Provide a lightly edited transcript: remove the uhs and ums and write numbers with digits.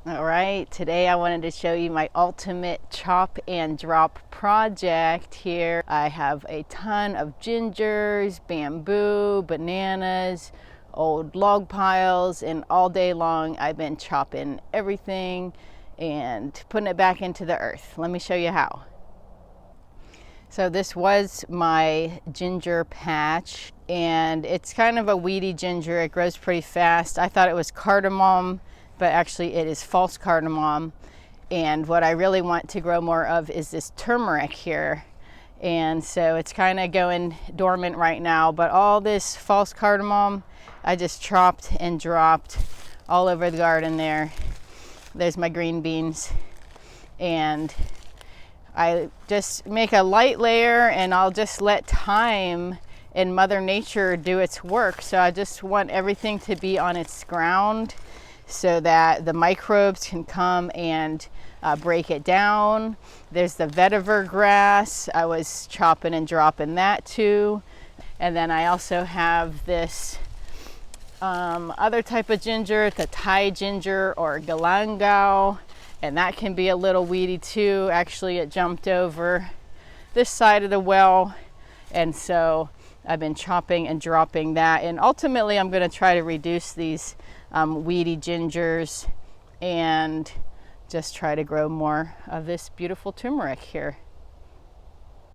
All right, today I wanted to show you my ultimate chop and drop project here. I have a ton of gingers, bamboo, bananas, old log piles, and all day long I've been chopping everything and putting it back into the earth. Let me show you how. So this was my ginger patch, and it's kind of a weedy ginger. It grows pretty fast. I thought it was cardamom, but actually it is false cardamom. And what I really want to grow more of is this turmeric here. And so it's kind of going dormant right now, but all this false cardamom, I just chopped and dropped all over the garden there. There's my green beans. And I just make a light layer and I'll just let time and Mother Nature do its work. So I just want everything to be on its ground so that the microbes can come and break it down. There's the vetiver grass. I was chopping and dropping that too. And then I also have this other type of ginger, the Thai ginger or galangal, and that can be a little weedy too. Actually, it jumped over this side of the well, and so I've been chopping and dropping that. And ultimately, I'm going to try to reduce these weedy gingers and just try to grow more of this beautiful turmeric here.